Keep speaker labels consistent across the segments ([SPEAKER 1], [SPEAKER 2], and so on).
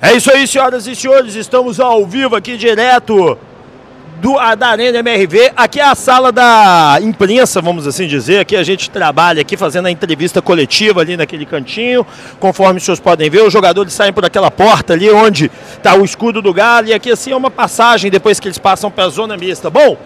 [SPEAKER 1] É isso aí, senhoras e senhores, estamos ao vivo aqui direto da Arena MRV. Aqui é a sala da imprensa, vamos assim dizer. Aqui a gente trabalha aqui fazendo a entrevista coletiva ali naquele cantinho. Conforme os senhores podem ver, os jogadores saem por aquela porta ali onde está o escudo do Galo. E aqui assim é uma passagem depois que eles passam para a zona mista. Bom,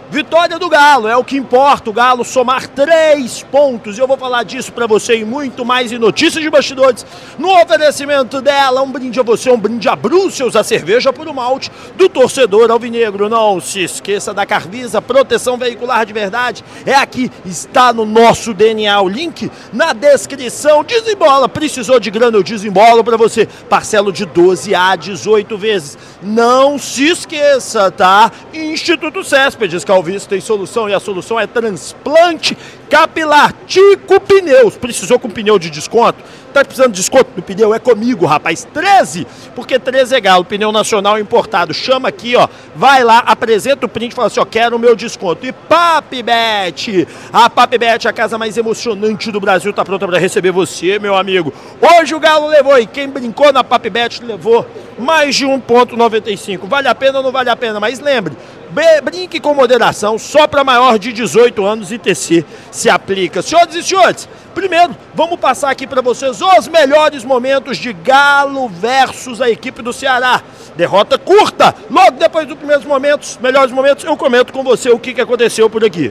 [SPEAKER 1] vitória do Galo, é o que importa, o Galo somar 3 pontos. E eu vou falar disso pra você e muito mais em Notícias de Bastidores. No oferecimento dela, um brinde a você, um brinde a Brussels, a cerveja por um malte do torcedor alvinegro. Não se esqueça da Carvisa, proteção veicular de verdade. É aqui, está no nosso DNA, o link na descrição. Desembola, precisou de grana, eu desembolo pra você. Parcelo de 12 a 18 vezes. Não se esqueça, tá? Instituto Céspedes, Calvície tem solução e a solução é transplante capilar. Tico Pneus, precisou com pneu de desconto? Tá precisando de desconto no pneu? É comigo, rapaz. 13, porque 13 é Galo, pneu nacional importado. Chama aqui, ó, vai lá, apresenta o print e fala assim, ó, quero o meu desconto. E Papibet, a Papibet, a casa mais emocionante do Brasil, tá pronta para receber você, meu amigo. Hoje o Galo levou, e quem brincou na Papibet levou mais de 1,95. Vale a pena ou não vale a pena? Mas lembre, brinque com moderação, só para maior de 18 anos, ITC se aplica. Senhoras e senhores, primeiro, vamos passar aqui para vocês os melhores momentos de Galo versus a equipe do Ceará. Derrota curta, logo depois dos primeiros momentos, melhores momentos, eu comento com você o que aconteceu por aqui.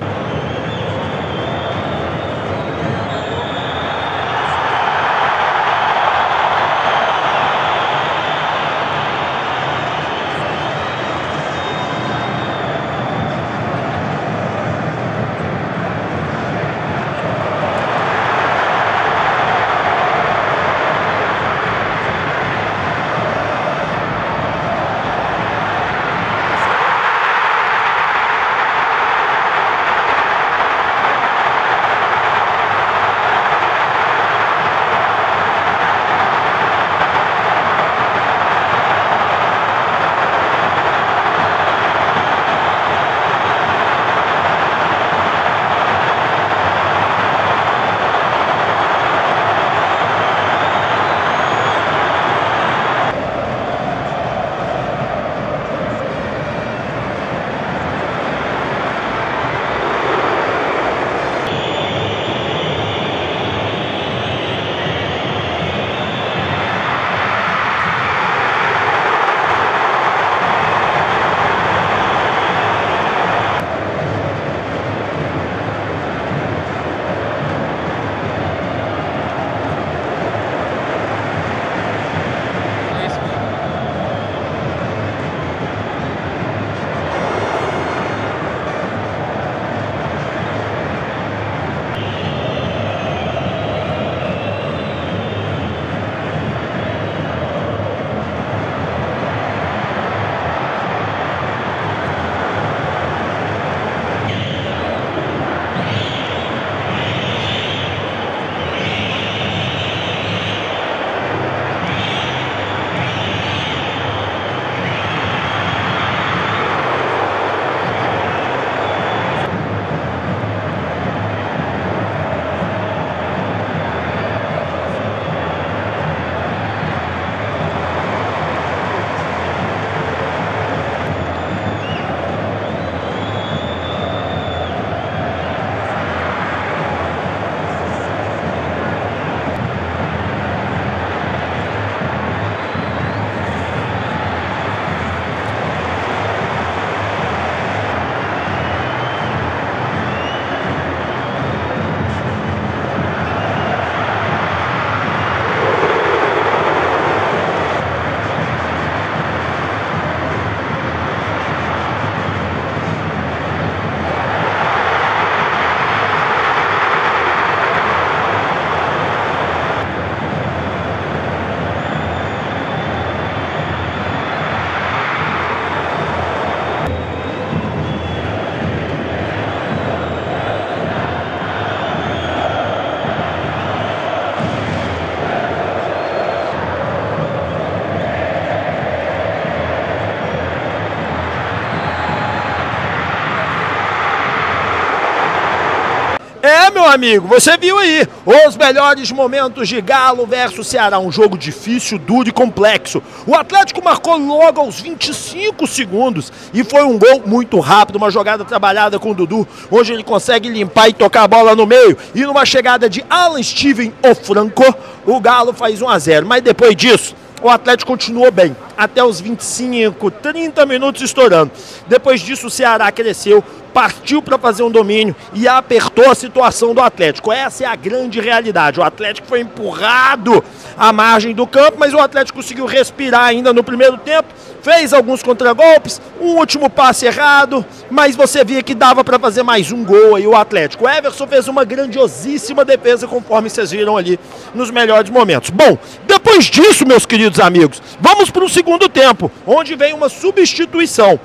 [SPEAKER 1] amigo, você viu aí os melhores momentos de Galo versus Ceará, um jogo difícil, duro e complexo. O Atlético marcou logo aos 25 segundos e foi um gol muito rápido, uma jogada trabalhada com o Dudu, onde ele consegue limpar e tocar a bola no meio, e numa chegada de Alan Steven, o Franco, o Galo faz 1-0, mas depois disso, o Atlético continuou bem, até os 25, 30 minutos estourando. Depois disso o Ceará cresceu, partiu para fazer um domínio e apertou a situação do Atlético. Essa é a grande realidade. O Atlético foi empurrado à margem do campo, mas o Atlético conseguiu respirar ainda no primeiro tempo, fez alguns contragolpes, um último passe errado, mas você via que dava para fazer mais um gol aí o Atlético. O Everson fez uma grandiosíssima defesa, conforme vocês viram ali nos melhores momentos. Bom, depois disso, meus queridos amigos, vamos para o segundo tempo, onde vem uma substituição,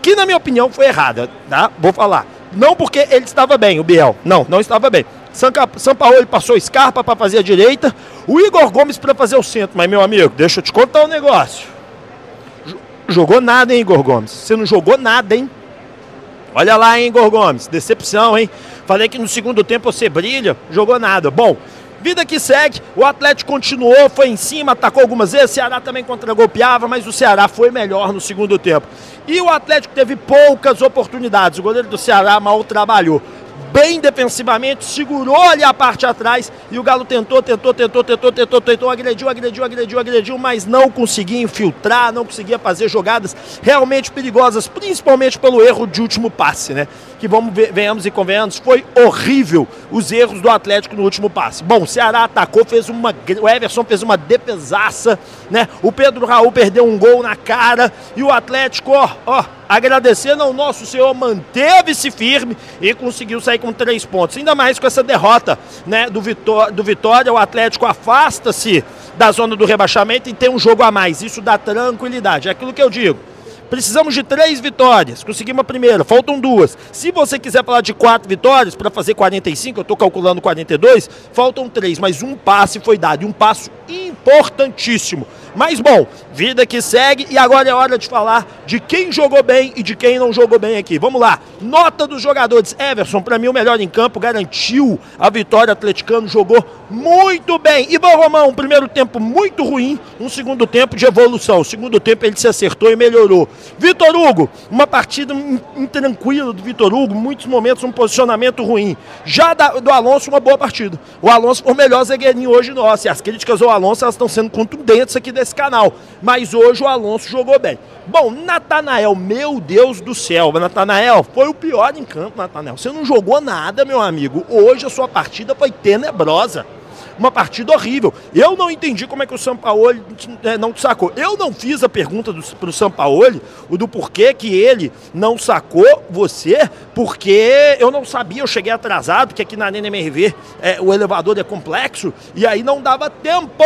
[SPEAKER 1] que na minha opinião foi errada, tá? Vou falar. Não porque ele estava bem, o Biel. Não estava bem. Sampaoli passou Scarpa para fazer a direita, o Igor Gomes para fazer o centro. Mas, meu amigo, deixa eu te contar um negócio. Jogou nada, hein, Igor Gomes? Você não jogou nada, hein? Olha lá, hein, Igor Gomes. Decepção, hein? Falei que no segundo tempo você brilha, jogou nada. Bom, vida que segue, o Atlético continuou, foi em cima, atacou algumas vezes, o Ceará também contragolpeava, mas o Ceará foi melhor no segundo tempo. E o Atlético teve poucas oportunidades, o goleiro do Ceará mal trabalhou. Bem defensivamente, segurou ali a parte atrás e o Galo tentou, agrediu, mas não conseguia infiltrar, não conseguia fazer jogadas realmente perigosas, principalmente pelo erro de último passe, né? Que venhamos e convenhamos, foi horrível os erros do Atlético no último passe. Bom, o Ceará atacou, o Everson fez uma defesaça, né? O Pedro Raul perdeu um gol na cara e o Atlético, agradecendo ao nosso Senhor, manteve-se firme e conseguiu sair com 3 pontos. Ainda mais com essa derrota, né, do Vitória, o Atlético afasta-se da zona do rebaixamento e tem um jogo a mais. Isso dá tranquilidade. É aquilo que eu digo. Precisamos de 3 vitórias, conseguimos a primeira, faltam 2. Se você quiser falar de 4 vitórias para fazer 45, eu estou calculando 42, faltam 3, mas um passe foi dado, e um passo importantíssimo. Mas bom, vida que segue, e agora é hora de falar de quem jogou bem e de quem não jogou bem aqui. Vamos lá, nota dos jogadores. Everson, para mim o melhor em campo, garantiu a vitória, atleticano, jogou muito bem. Ivan Romão, um primeiro tempo muito ruim, um segundo tempo de evolução. O segundo tempo ele se acertou e melhorou. Vitor Hugo, uma partida intranquila do Vitor Hugo, muitos momentos um posicionamento ruim. Já do Alonso, uma boa partida. O Alonso foi o melhor zagueirinho hoje nosso, e as críticas ao Alonso elas estão sendo contundentes aqui desse canal, mas hoje o Alonso jogou bem. Bom, Natanael, meu Deus do céu, Natanael foi o pior em campo, Natanael. Você não jogou nada, meu amigo. Hoje a sua partida foi tenebrosa. Uma partida horrível. Eu não entendi como é que o Sampaoli não te sacou. Eu não fiz a pergunta para o Sampaoli, do porquê que ele não sacou você, porque eu não sabia, eu cheguei atrasado, porque aqui na Arena MRV o elevador é complexo, e aí não dava tempo.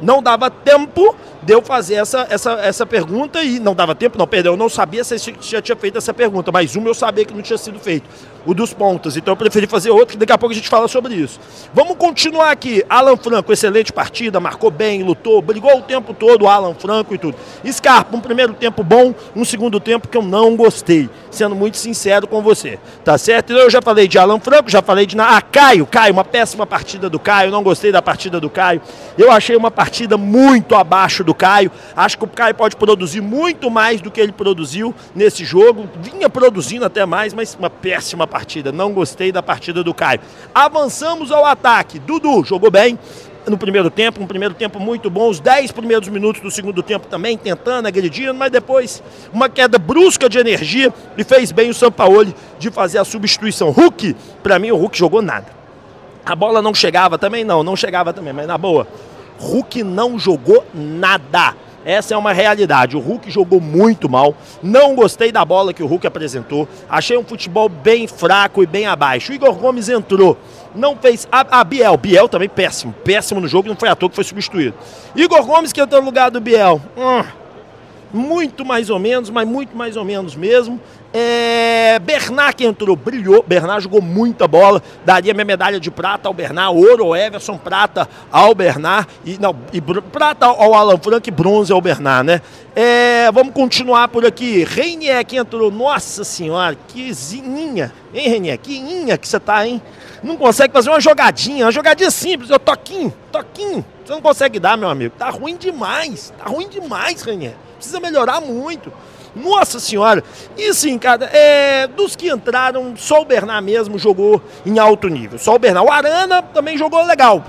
[SPEAKER 1] Não dava tempo de eu fazer essa pergunta e não dava tempo, não, perdão, eu não sabia se você já tinha feito essa pergunta, mas uma eu sabia que não tinha sido feito, o dos pontos, então eu preferi fazer outro, que daqui a pouco a gente fala sobre isso. Vamos continuar aqui. Alan Franco, excelente partida, marcou bem, lutou, brigou o tempo todo, o Alan Franco e tudo. Scarpa, um primeiro tempo bom, um segundo tempo que eu não gostei, sendo muito sincero com você, tá certo? Eu já falei de Alan Franco, já falei de Caio, uma péssima partida do Caio, não gostei da partida do Caio, eu achei uma partida muito abaixo do Caio, acho que o Caio pode produzir muito mais do que ele produziu nesse jogo, vinha produzindo até mais, mas uma péssima partida, não gostei da partida do Caio. Avançamos ao ataque, Dudu jogou bem no primeiro tempo, um primeiro tempo muito bom, os 10 primeiros minutos do segundo tempo também, tentando, agredindo, mas depois uma queda brusca de energia e fez bem o Sampaoli de fazer a substituição. Hulk, pra mim o Hulk jogou nada. A bola não chegava também? Não chegava também, mas na boa, Hulk não jogou nada. Essa é uma realidade. O Hulk jogou muito mal. Não gostei da bola que o Hulk apresentou. Achei um futebol bem fraco e bem abaixo. O Igor Gomes entrou. Não fez... Biel também péssimo. Péssimo no jogo. Não foi à toa que foi substituído. Igor Gomes que entrou no lugar do Biel. Muito mais ou menos, mas muito mais ou menos mesmo. Bernard que entrou, brilhou. Bernard jogou muita bola. Daria minha medalha de prata ao Bernard, ouro ao Everson, prata ao Bernard prata ao Alan Franco e bronze ao Bernard, né? Vamos continuar por aqui. Reinier que entrou, nossa senhora, que zininha, hein, Reinier? Que inha que você tá, hein? não consegue fazer uma jogadinha simples, toquinho, você não consegue dar, meu amigo, tá ruim demais, Ranier, precisa melhorar muito. Nossa senhora, e sim, cara, dos que entraram, só o Bernard mesmo jogou em alto nível, só o Bernard. O Arana também jogou legal,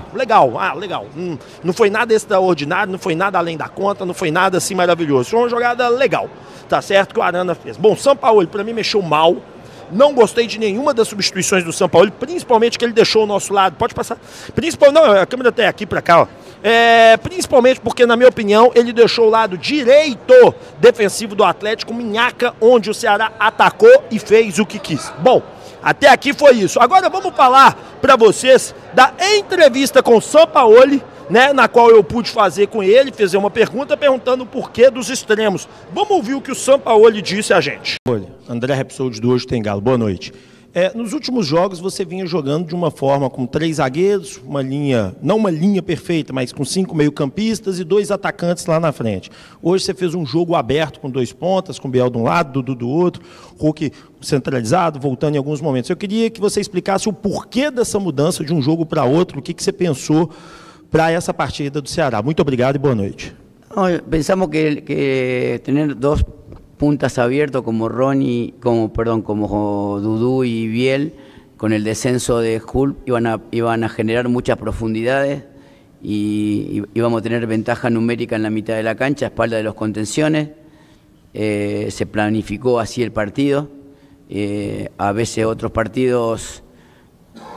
[SPEAKER 1] não foi nada extraordinário, não foi nada além da conta, não foi nada assim maravilhoso, foi uma jogada legal, tá certo que o Arana fez. Bom, Sampaoli pra mim mexeu mal, não gostei de nenhuma das substituições do Sampaoli, principalmente que ele deixou o nosso lado, pode passar, não, a câmera tá aqui pra cá, ó. Principalmente porque, na minha opinião, ele deixou o lado direito defensivo do Atlético minhaca, onde o Ceará atacou e fez o que quis. Bom, até aqui foi isso. Agora vamos falar para vocês da entrevista com o Sampaoli, né, na qual eu pude fazer com ele, fazer uma pergunta perguntando o porquê dos extremos. Vamos ouvir o que o Sampaoli disse a gente. André Rapsod do Hoje Tem Galo, boa noite. Nos últimos jogos você vinha jogando de uma forma com 3 zagueiros, uma linha, não uma linha perfeita, mas com 5 meio-campistas e 2 atacantes lá na frente. Hoje você fez um jogo aberto com 2 pontas, com o Biel de um lado, Dudu do outro, Hulk centralizado, voltando em alguns momentos. Eu queria que você explicasse o porquê dessa mudança de um jogo para outro, o que você pensou para essa partida do Ceará. Muito obrigado e boa noite.
[SPEAKER 2] Pensamos que tener 2 puntas abiertos como como Dudu y Biel, con el descenso de Hulk iban a generar muchas profundidades y íbamos a tener ventaja numérica en la mitad de la cancha, a espalda de los contenciones. Se planificó así el partido. A veces otros partidos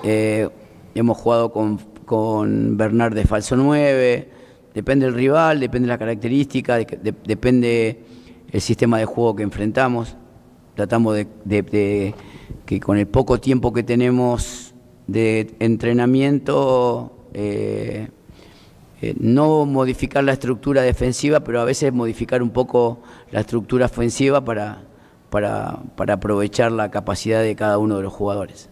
[SPEAKER 2] hemos jugado con Bernard de falso 9, depende del rival, depende de la característica, depende el sistema de juego que enfrentamos. Tratamos de que con el poco tiempo que tenemos de entrenamiento no modificar la estructura defensiva, pero a veces modificar un poco la estructura ofensiva para aprovechar la capacidad de cada uno de los jugadores.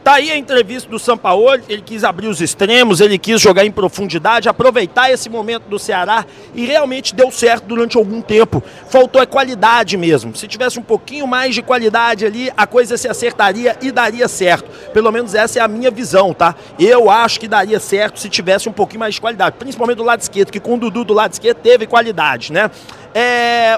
[SPEAKER 1] Tá aí a entrevista do Sampaoli, ele quis abrir os extremos, ele quis jogar em profundidade, aproveitar esse momento do Ceará e realmente deu certo durante algum tempo. Faltou a qualidade mesmo, se tivesse um pouquinho mais de qualidade ali, a coisa se acertaria e daria certo. Pelo menos essa é a minha visão, tá? Eu acho que daria certo se tivesse um pouquinho mais de qualidade, principalmente do lado esquerdo, que com o Dudu do lado esquerdo teve qualidade, né?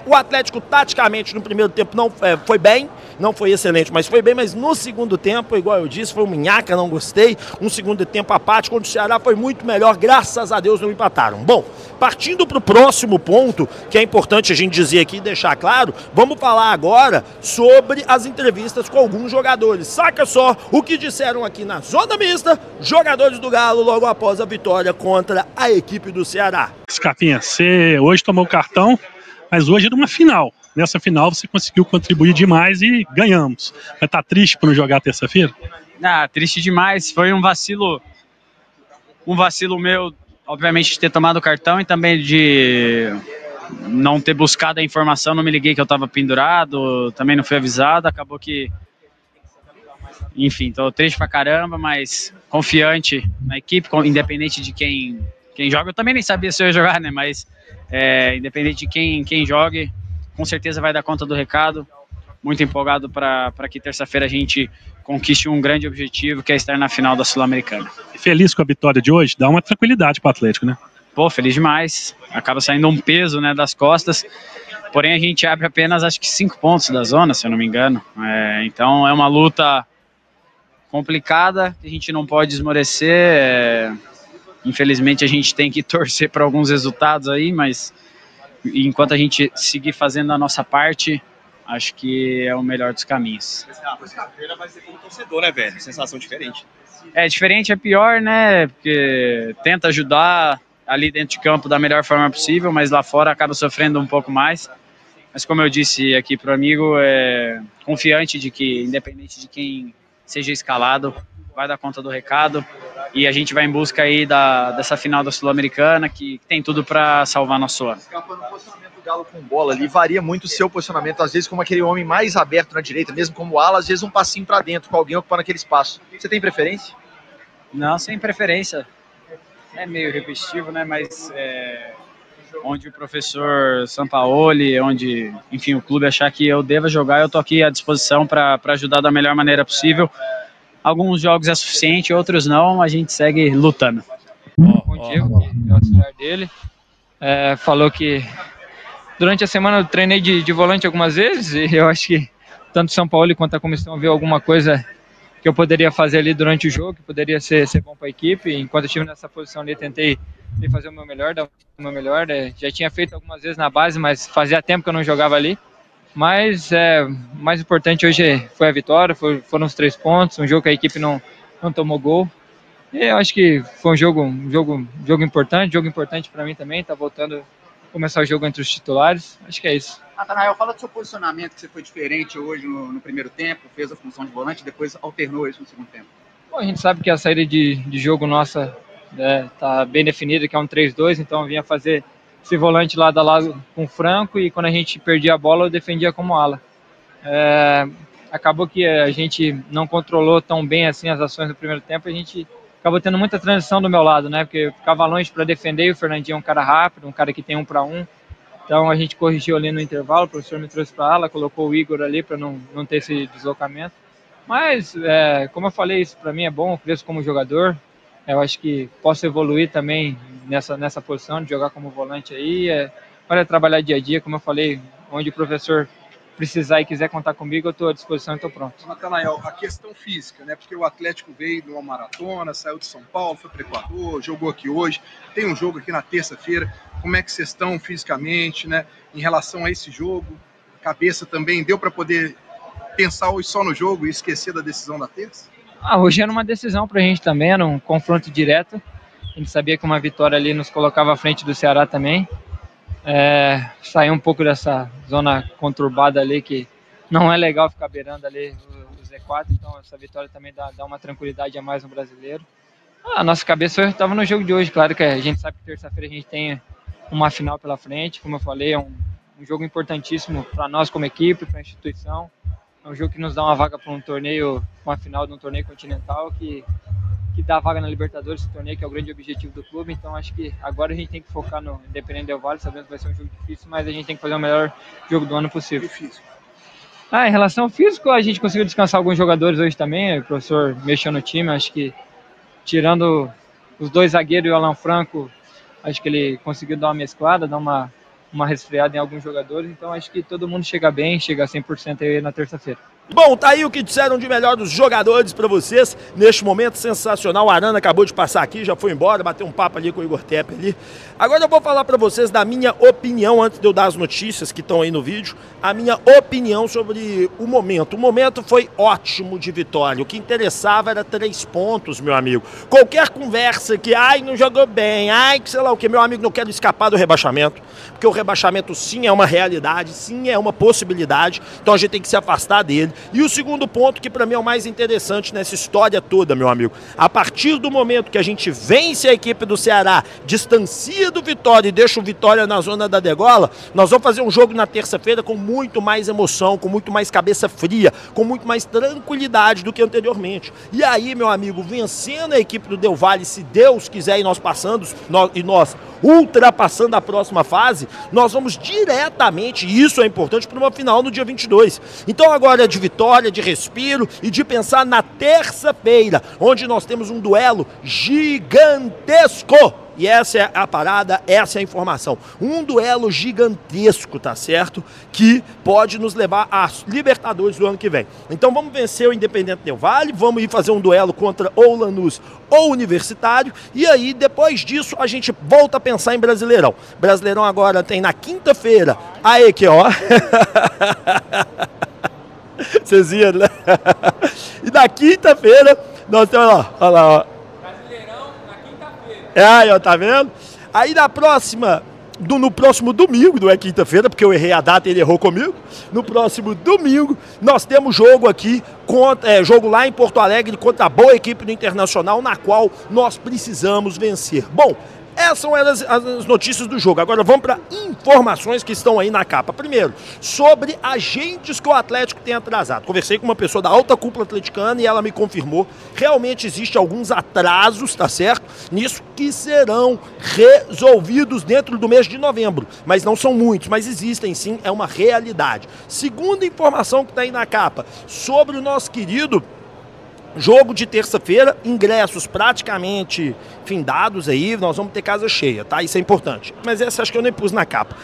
[SPEAKER 1] O Atlético taticamente no primeiro tempo não foi bem, não foi excelente, mas foi bem, mas no segundo tempo, igual eu disse, foi um minhaca, não gostei, um segundo tempo apático, onde o Ceará foi muito melhor, graças a Deus não empataram. Bom, partindo para o próximo ponto, que é importante a gente dizer aqui e deixar claro, vamos falar agora sobre as entrevistas com alguns jogadores. Saca só o que disseram aqui na zona mista, jogadores do Galo logo após a vitória contra a equipe do Ceará.
[SPEAKER 3] Scarpinha, você hoje tomou o cartão, mas hoje era uma final. Nessa final você conseguiu contribuir demais e ganhamos. Mas tá triste por não jogar terça-feira?
[SPEAKER 4] Triste demais. Foi um vacilo meu, obviamente, de ter tomado o cartão e também de não ter buscado a informação. Não me liguei que eu estava pendurado, também não fui avisado. Acabou que, enfim, tô triste pra caramba, mas confiante na equipe, independente de quem joga. Eu também nem sabia se eu ia jogar, né? Mas independente de quem jogue, com certeza vai dar conta do recado. Muito empolgado para que terça-feira a gente conquiste um grande objetivo, que é estar na final da Sul-Americana.
[SPEAKER 3] Feliz com a vitória de hoje? Dá uma tranquilidade para o Atlético, né?
[SPEAKER 4] Pô, feliz demais. Acaba saindo um peso, né, das costas. Porém, a gente abre apenas, acho que 5 pontos da zona, se eu não me engano. Então, é uma luta complicada, que a gente não pode esmorecer. Infelizmente, a gente tem que torcer para alguns resultados aí, mas enquanto a gente seguir fazendo a nossa parte, acho que é o melhor dos caminhos.
[SPEAKER 5] Terça-feira vai ser como torcedor, né, velho? Sensação diferente.
[SPEAKER 4] Diferente, é pior, né? Porque tenta ajudar ali dentro de campo da melhor forma possível, mas lá fora acaba sofrendo um pouco mais. Mas como eu disse aqui pro amigo, confiante de que, independente de quem seja escalado, vai dar conta do recado. E a gente vai em busca aí dessa final da Sul-Americana, que tem tudo para salvar nosso ano.
[SPEAKER 5] No posicionamento do Galo com bola ali, varia muito o seu posicionamento, às vezes como aquele homem mais aberto na direita, mesmo como ala, às vezes um passinho para dentro, com alguém ocupando aquele espaço. Você tem preferência?
[SPEAKER 4] Não, sem preferência. É meio repetitivo, né? Mas onde o professor Sampaoli, onde, enfim, o clube achar que eu deva jogar, eu tô aqui à disposição para ajudar da melhor maneira possível. alguns jogos é suficiente, outros não, a gente segue lutando. O Diego, que é o auxiliar dele, falou que durante a semana eu treinei de volante algumas vezes e eu acho que tanto o São Paulo quanto a comissão viu alguma coisa que eu poderia fazer ali durante o jogo, que poderia ser bom para a equipe. Enquanto eu estive nessa posição ali, tentei fazer o meu melhor, dar o meu melhor. Já tinha feito algumas vezes na base, mas fazia tempo que eu não jogava ali. Mas o mais importante hoje foi a vitória, foram os 3 pontos, um jogo que a equipe não tomou gol. E eu acho que foi um jogo importante para mim também, tá voltando a começar o jogo entre os titulares, acho que é isso.
[SPEAKER 6] Nathanael, fala do seu posicionamento, que você foi diferente hoje no primeiro tempo, fez a função de volante e depois alternou isso no segundo tempo.
[SPEAKER 4] Bom, a gente sabe que a saída de jogo nossa tá bem definida, que é um 3-2, então eu vinha fazer esse volante lado a lado com o Franco e quando a gente perdia a bola eu defendia como ala. Acabou que a gente não controlou tão bem assim as ações no primeiro tempo, a gente acabou tendo muita transição do meu lado, né? Porque eu ficava longe para defender e o Fernandinho é um cara rápido, um cara que tem 1 para 1. Então a gente corrigiu ali no intervalo, o professor me trouxe para a ala, colocou o Igor ali para não ter esse deslocamento. Mas, como eu falei, isso para mim é bom, eu cresço como jogador. Eu acho que posso evoluir também nessa posição de jogar como volante aí. Para trabalhar dia a dia, como eu falei, onde o professor precisar e quiser contar comigo, eu estou à disposição e estou pronto.
[SPEAKER 7] Nathanael, a questão física, né? Porque o Atlético veio de uma maratona, saiu de São Paulo, foi para o Equador, jogou aqui hoje, tem um jogo aqui na terça-feira. Como é que vocês estão fisicamente, né? Em relação a esse jogo, cabeça também, deu para poder pensar hoje só no jogo e esquecer da decisão da terça?
[SPEAKER 4] Hoje era uma decisão para a gente também, era um confronto direto. A gente sabia que uma vitória ali nos colocava à frente do Ceará também. Sair um pouco dessa zona conturbada ali, que não é legal ficar beirando ali o Z4, então essa vitória também dá uma tranquilidade a mais no brasileiro. A nossa cabeça estava no jogo de hoje, claro que a gente sabe que terça-feira a gente tem uma final pela frente, como eu falei, é um jogo importantíssimo para nós como equipe, para a instituição. É um jogo que nos dá uma vaga para um torneio, uma final de um torneio continental que dá vaga na Libertadores, esse torneio que é o grande objetivo do clube. Então acho que agora a gente tem que focar no Independente Del Valle, sabendo que vai ser um jogo difícil, mas a gente tem que fazer o melhor jogo do ano possível. Em relação ao físico, a gente conseguiu descansar alguns jogadores hoje também, o professor mexeu no time, acho que tirando os 2 zagueiros e o Alan Franco, acho que ele conseguiu dar uma mesclada, dar uma resfriada em alguns jogadores, então acho que todo mundo chega bem, chega a 100% aí na terça-feira.
[SPEAKER 1] Bom, tá aí o que disseram de melhor dos jogadores pra vocês, neste momento sensacional. O Arana acabou de passar aqui, já foi embora, bateu um papo ali com o Igor Tepe ali. Agora eu vou falar pra vocês da minha opinião, antes de eu dar as notícias que estão aí no vídeo, a minha opinião sobre o momento. O momento foi ótimo de vitória, o que interessava era 3 pontos, meu amigo. Qualquer conversa que, não jogou bem, que sei lá o que, meu amigo, não quero escapar do rebaixamento, porque o rebaixamento sim é uma realidade, sim é uma possibilidade, então a gente tem que se afastar dele. E o segundo ponto, que para mim é o mais interessante nessa história toda, meu amigo, a partir do momento que a gente vence a equipe do Ceará, distancia do Vitória e deixa o Vitória na zona da degola, nós vamos fazer um jogo na terça-feira com muito mais emoção, com muito mais cabeça fria, com muito mais tranquilidade do que anteriormente. E aí, meu amigo, vencendo a equipe do Del Valle, se Deus quiser, e nós ultrapassando a próxima fase, nós vamos diretamente, e isso é importante, para uma final no dia 22. Então agora é de vitória, de respiro e de pensar na terça-feira, onde nós temos um duelo gigantesco. E essa é a parada, essa é a informação. Um duelo gigantesco, tá certo? Que pode nos levar a Libertadores do ano que vem. Então vamos vencer o Independente Del Valle, vamos ir fazer um duelo contra ou Lanús ou Universitário, e aí depois disso a gente volta a pensar em Brasileirão. Brasileirão agora tem na quinta-feira, aí aqui ó, vocês viram, né? E na quinta-feira nós temos, olha lá, ó. Aí, ó, tá vendo? Aí no próximo domingo, não é quinta-feira, porque eu errei a data e ele errou comigo. No próximo domingo, nós temos jogo aqui, jogo lá em Porto Alegre contra a boa equipe do Internacional, na qual nós precisamos vencer. Bom, essas são as notícias do jogo. Agora vamos para informações que estão aí na capa. Primeiro, sobre agentes que o Atlético tem atrasado. Conversei com uma pessoa da alta cúpula atleticana e ela me confirmou. Realmente existe alguns atrasos, tá certo? Nisso que serão resolvidos dentro do mês de novembro. Mas não são muitos, mas existem sim, é uma realidade. Segunda informação que está aí na capa, sobre o nosso querido Jogo de terça-feira, ingressos praticamente findados aí, nós vamos ter casa cheia, tá? Isso é importante. Mas essa acho que eu nem pus na capa.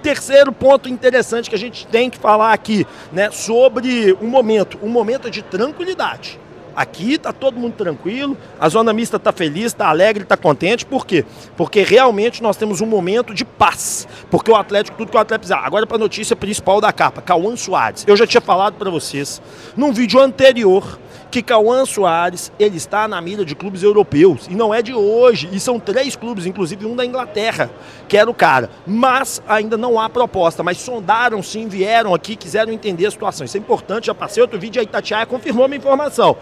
[SPEAKER 1] Terceiro ponto interessante que a gente tem que falar aqui, né? Sobre um momento de tranquilidade. Aqui tá todo mundo tranquilo, a zona mista tá feliz, tá alegre, tá contente. Por quê? Porque realmente nós temos um momento de paz. Porque o Atlético, tudo que o Atlético precisa. Agora para a notícia principal da capa, Cauã Soares. Eu já tinha falado para vocês num vídeo anterior que Cauã Soares, ele está na mira de clubes europeus, e não é de hoje, e são 3 clubes, inclusive um da Inglaterra, que era o cara, mas ainda não há proposta, mas sondaram sim, vieram aqui, quiseram entender a situação, isso é importante, já passei outro vídeo, a Itatiaia confirmou a minha informação.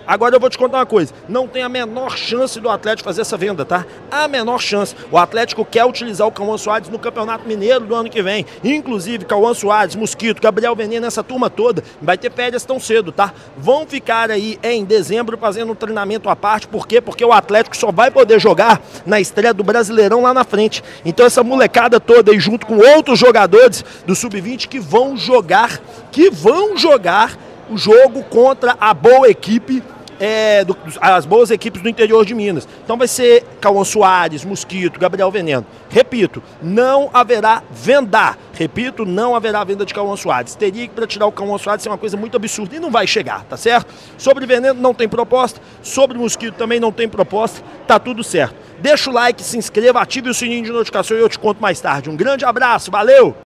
[SPEAKER 1] Agora eu vou te contar uma coisa, não tem a menor chance do Atlético fazer essa venda, tá? A menor chance. O Atlético quer utilizar o Cauã Soares no Campeonato Mineiro do ano que vem. Inclusive, Cauã Soares, Mosquito, Gabriel Veneno, essa turma toda, vai ter férias tão cedo, tá? Vão ficar aí em dezembro fazendo um treinamento à parte. Por quê? Porque o Atlético só vai poder jogar na estreia do Brasileirão lá na frente. Então essa molecada toda aí, junto com outros jogadores do Sub-20 que vão jogar o jogo contra a boa equipe, as boas equipes do interior de Minas. Então vai ser Cauã Soares, Mosquito, Gabriel Veneno. Repito, não haverá venda. Repito, não haverá venda de Cauã Soares. Teria que, para tirar o Cauã Soares, ser uma coisa muito absurda e não vai chegar, tá certo? Sobre Veneno não tem proposta, sobre Mosquito também não tem proposta, tá tudo certo. Deixa o like, se inscreva, ative o sininho de notificação e eu te conto mais tarde. Um grande abraço, valeu!